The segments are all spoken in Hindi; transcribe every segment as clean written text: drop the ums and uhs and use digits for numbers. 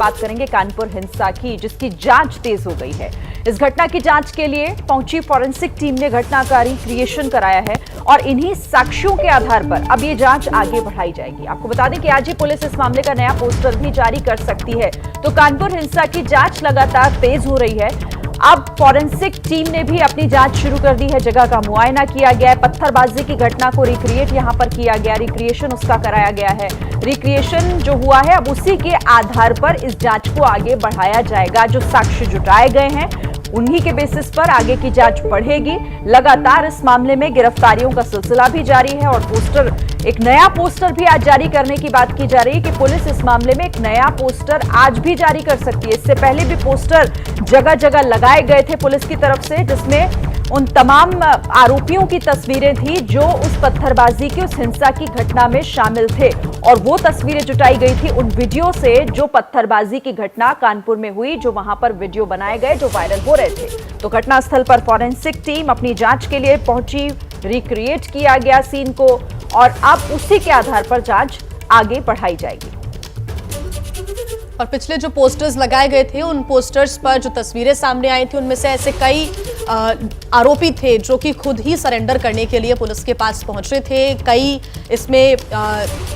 बात करेंगे कानपुर हिंसा की, जिसकी जांच तेज हो गई है। इस घटना की जांच के लिए पहुंची फॉरेंसिक टीम ने घटना का रिक्रिएशन कराया है और इन्हीं साक्ष्यों के आधार पर अब ये जांच आगे बढ़ाई जाएगी। आपको बता दें कि आज ही पुलिस इस मामले का नया पोस्टर भी जारी कर सकती है। तो कानपुर हिंसा की जांच लगातार तेज हो रही है। अब फॉरेंसिक टीम ने भी अपनी जांच शुरू कर दी है। जगह का मुआयना किया गया है, पत्थरबाजी की घटना को रिक्रिएट यहां पर किया गया, रिक्रिएशन उसका कराया गया है। रिक्रिएशन जो हुआ है अब उसी के आधार पर इस जांच को आगे बढ़ाया जाएगा। जो साक्ष्य जुटाए गए हैं उन्हीं के बेसिस पर आगे की जांच बढ़ेगी। लगातार इस मामले में गिरफ्तारियों का सिलसिला भी जारी है और एक नया पोस्टर भी आज जारी करने की बात की जा रही है कि पुलिस इस मामले में एक नया पोस्टर आज भी जारी कर सकती है। इससे पहले भी पोस्टर जगह जगह लगाए गए थे पुलिस की तरफ से, जिसमें उन तमाम आरोपियों की तस्वीरें थी जो उस पत्थरबाजी की, उस हिंसा की घटना में शामिल थे। और वो तस्वीरें जुटाई गई थी उन वीडियो से जो पत्थरबाजी की घटना कानपुर में हुई, जो वहां पर वीडियो बनाए गए, जो वायरल हो रहे थे। तो घटनास्थल पर फॉरेंसिक टीम अपनी जांच के लिए पहुंची, रिक्रिएट किया गया सीन को और अब उसी के आधार पर जांच आगे बढ़ाई जाएगी। और पिछले जो पोस्टर्स लगाए गए थे उन पोस्टर्स पर जो तस्वीरें सामने आई थी उनमें से ऐसे कई आरोपी थे जो कि खुद ही सरेंडर करने के लिए पुलिस के पास पहुंचे थे। कई इसमें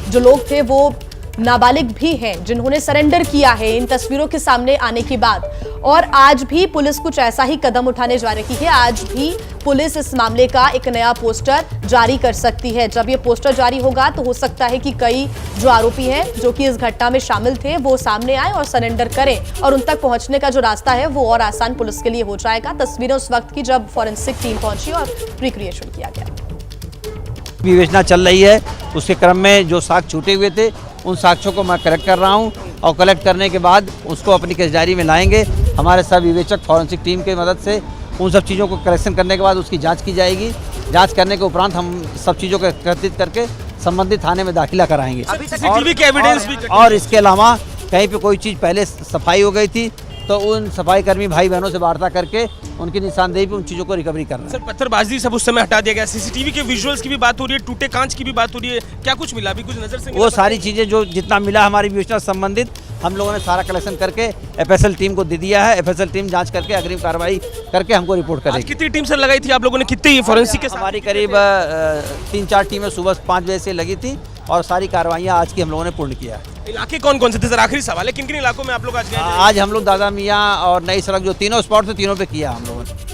जो लोग थे वो नाबालिग भी हैं जिन्होंने सरेंडर किया है इन तस्वीरों के सामने आने के बाद। और आज भी पुलिस कुछ ऐसा ही कदम उठाने जा रही है। आज भी पुलिस इस मामले का एक नया पोस्टर जारी कर सकती है। जब ये पोस्टर जारी होगा तो हो सकता है कि कई जो आरोपी हैं जो कि इस घटना में शामिल थे वो सामने आए और सरेंडर करें और उन तक पहुंचने का जो रास्ता है वो और आसान पुलिस के लिए हो जाएगा। तस्वीरें उस वक्त की जब फॉरेंसिक टीम पहुंची और रिक्रिएशन किया गया। विवेचना चल रही है, उसके क्रम में जो साक्ष्य छूटे हुए थे उन साक्ष्यों को मैं कलेक्ट कर रहा हूं और कलेक्ट करने के बाद उसको अपनी केस डायरी में लाएंगे। हमारे सब विवेचक फॉरेंसिक टीम की मदद से उन सब चीज़ों को कलेक्शन करने के बाद उसकी जांच की जाएगी। जांच करने के उपरांत हम सब चीज़ों को एकत्रित करके संबंधित थाने में दाखिला कराएंगे। और इसके अलावा कहीं पे कोई चीज़ पहले सफाई हो गई थी तो उन सफाई कर्मी भाई बहनों से वार्ता करके उनकी निशानदेही पे उन चीज़ों को रिकवरी करना। सर, पत्थरबाजी सब उस समय हटा दिया गया, सीसीटीवी के विजुअल्स की भी बात हो रही है, टूटे कांच की भी बात हो रही है, क्या कुछ मिला अभी कुछ नजर से? वो सारी चीज़ें जो जितना मिला हमारी विवेचना संबंधित हम लोगों ने सारा कलेक्शन करके एफएसएल टीम को दे दिया है। एफएसएल टीम जांच करके अग्रिम कार्रवाई करके हमको रिपोर्ट करेगी। कितनी टीम सर लगाई थी आप लोगों ने, कितनी फॉरेंसिक के? हमारी करीब 3-4 टीमें सुबह 5 बजे से लगी थी और सारी कार्रवाइयाँ आज की हम लोगों ने पूर्ण किया है। इलाके कौन कौन से थे सर? आखिरी सवाल है, किन किन इलाकों में आप लोग आज गए? आज हम लोग दादा मियाँ और नई सड़क जो तीनों स्पॉट थे तीनों पे किया हम लोगों ने।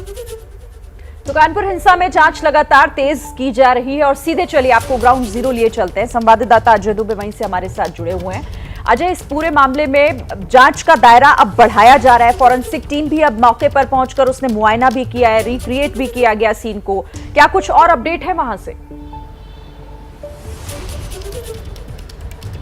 तो कानपुर हिंसा में जांच लगातार तेज की जा रही है और सीधे चलिए आपको ग्राउंड जीरो लिए चलते हैं। संवाददाता अजय दुबे वहीं से हमारे साथ जुड़े हुए हैं। अजय, इस पूरे मामले में जांच का दायरा अब बढ़ाया जा रहा है। फॉरेंसिक टीम भी अब मौके पर पहुंचकर उसने मुआयना भी किया है, रिक्रिएट भी किया गया सीन को। क्या कुछ और अपडेट है वहां से?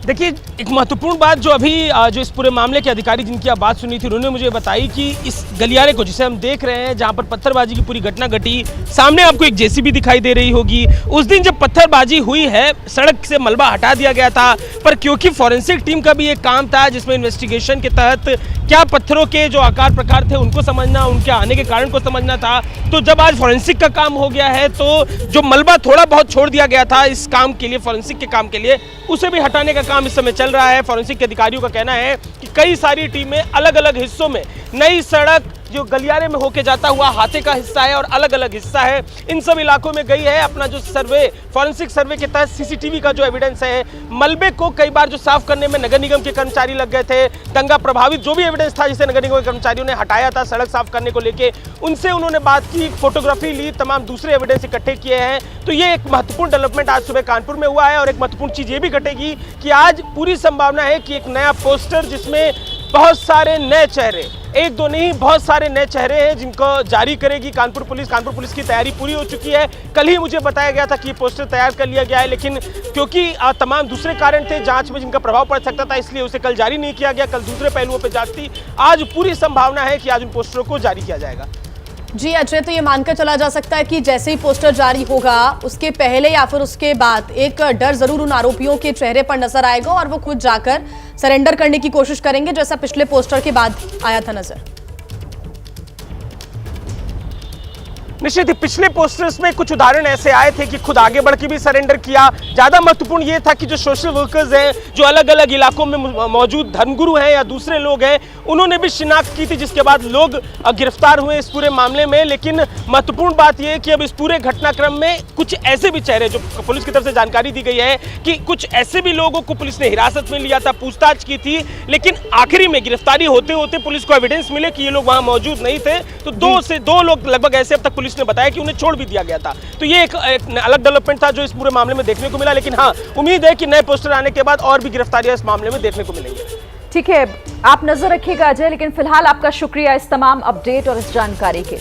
देखिए, एक महत्वपूर्ण बात जो अभी जो इस पूरे मामले के अधिकारी जिनकी आप बात सुनी थी उन्होंने मुझे बताई कि इस गलियारे को जिसे हम देख रहे हैं जहां पर पत्थरबाजी की पूरी घटना घटी, सामने आपको एक जेसीबी दिखाई दे रही होगी। उस दिन जब पत्थरबाजी हुई है सड़क से मलबा हटा दिया गया था, पर क्योंकि फॉरेंसिक टीम का भी एक काम था जिसमें इन्वेस्टिगेशन के तहत क्या पत्थरों के जो आकार प्रकार थे उनको समझना, उनके आने के कारण को समझना था। तो जब आज फॉरेंसिक का काम हो गया है तो जो मलबा थोड़ा बहुत छोड़ दिया गया था इस काम के लिए, फॉरेंसिक के काम के लिए, उसे भी हटाने का काम इस समय चल रहा है। फॉरेंसिक के अधिकारियों का कहना है कि कई सारी टीमें अलग अलग हिस्सों में, नई सड़क जो गलियारे में होके जाता हुआ हाथे का हिस्सा है और अलग अलग हिस्सा है, इन सब इलाकों में गई है। अपना जो सर्वे, फॉरेंसिक सर्वे के तहत सीसीटीवी का जो एविडेंस है, मलबे को कई बार जो साफ करने में नगर निगम के कर्मचारी लग गए थे, दंगा प्रभावित जो भी एविडेंस था जिसे नगर निगम के कर्मचारियों ने हटाया था सड़क साफ करने को लेके, उनसे उन्होंने बात की, फोटोग्राफी ली, तमाम दूसरे एविडेंस इकट्ठे किए हैं। तो ये एक महत्वपूर्ण डेवलपमेंट आज सुबह कानपुर में हुआ है और एक महत्वपूर्ण चीज ये भी घटेगी कि आज पूरी संभावना है कि एक नया पोस्टर जिसमें बहुत सारे नए चेहरे, एक दो नहीं बहुत सारे नए चेहरे हैं जिनको जारी करेगी कानपुर पुलिस। कानपुर पुलिस की तैयारी पूरी हो चुकी है। कल ही मुझे बताया गया था कि ये पोस्टर तैयार कर लिया गया है, लेकिन क्योंकि तमाम दूसरे कारण थे जांच में जिनका प्रभाव पड़ सकता था, इसलिए उसे कल जारी नहीं किया गया। कल दूसरे पहलुओं पर जांच थी, आज पूरी संभावना है कि आज उन पोस्टरों को जारी किया जाएगा। जी अजय, तो ये मानकर चला जा सकता है कि जैसे ही पोस्टर जारी होगा उसके पहले या फिर उसके बाद एक डर जरूर उन आरोपियों के चेहरे पर नजर आएगा और वो खुद जाकर सरेंडर करने की कोशिश करेंगे, जैसा पिछले पोस्टर के बाद आया था नजर। निश्चित ही पिछले पोस्टर्स में कुछ उदाहरण ऐसे आए थे कि खुद आगे बढ़ के भी सरेंडर किया। ज़्यादा महत्वपूर्ण ये था कि जो सोशल वर्कर्स हैं, जो अलग अलग इलाकों में मौजूद धर्मगुरु हैं या दूसरे लोग हैं, उन्होंने भी शिनाख्त की थी, जिसके बाद लोग गिरफ्तार हुए इस पूरे मामले में। लेकिन महत्वपूर्ण बात यह है कि अब इस पूरे घटनाक्रम में कुछ ऐसे भी चेहरे, जो पुलिस की तरफ से जानकारी दी गई है कि कुछ ऐसे भी लोगों को पुलिस ने हिरासत में लिया था, पूछताछ की थी, लेकिन आखिरी में गिरफ्तारी होते होते पुलिस को एविडेंस मिले कि ये लोग वहां मौजूद नहीं थे। तो दो लोग लगभग ऐसे अब तक पुलिस ने बताया कि उन्हें छोड़ भी दिया गया था। तो ये एक अलग डेवलपमेंट था जो इस पूरे मामले में देखने को मिला। लेकिन हाँ, उम्मीद है कि नए पोस्टर आने के बाद और भी गिरफ्तारियां इस मामले में देखने को मिलेंगी। ठीक है, आप नजर रखिएगा अजय, लेकिन फिलहाल आपका शुक्रिया इस तमाम अपडेट और इस जानकारी के।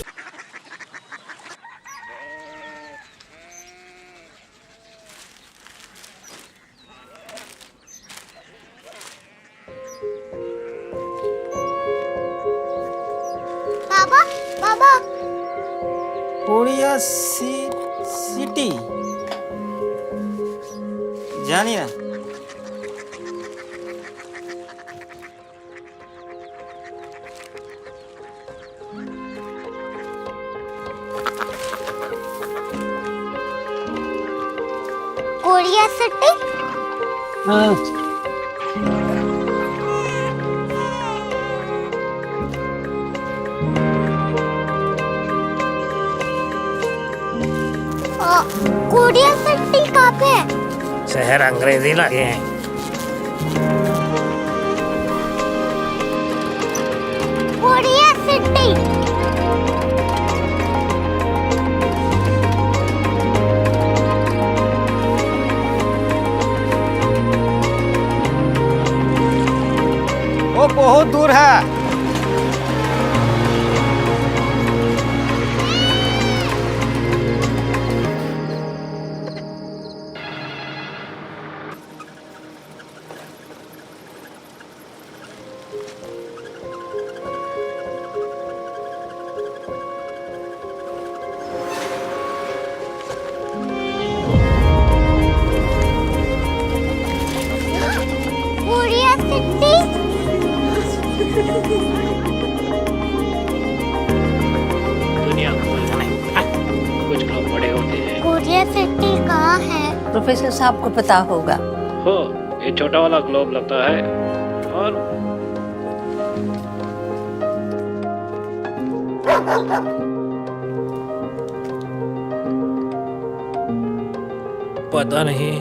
बाबा बाबा कोरिया सिटी जानी ना। कोरिया सिटी कोरिया सिटी कहाँ पे है? शहर अंग्रेजी लगे हैं। कोरिया सिटी वो बहुत दूर है। कोरिया सिटी दुनिया को कुछ लोग बड़े होते हैं। कोरिया सिटी कहाँ है? प्रोफेसर साहब को पता होगा। हो, ये छोटा वाला ग्लोब लगता है और पता नहीं,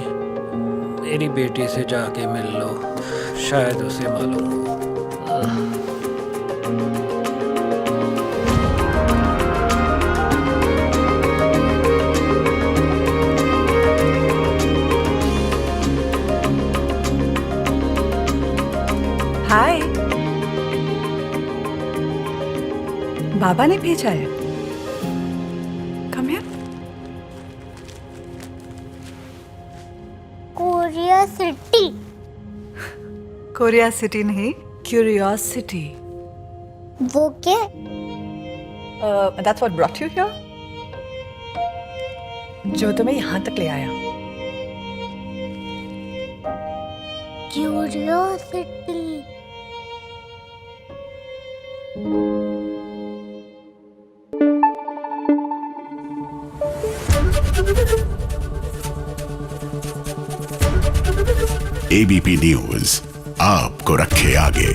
मेरी बेटी से जाके मिल लो, शायद उसे मालूम हो। हाय, बाबा ने भेजा है। Come here. Korea city Korea city नहीं, क्यूरियोसिटी। वो क्या? That's what brought you here. जो तुम्हें यहाँ तक ले आया। क्यूरियोसिटी एबीपी न्यूज आपको रखे आगे।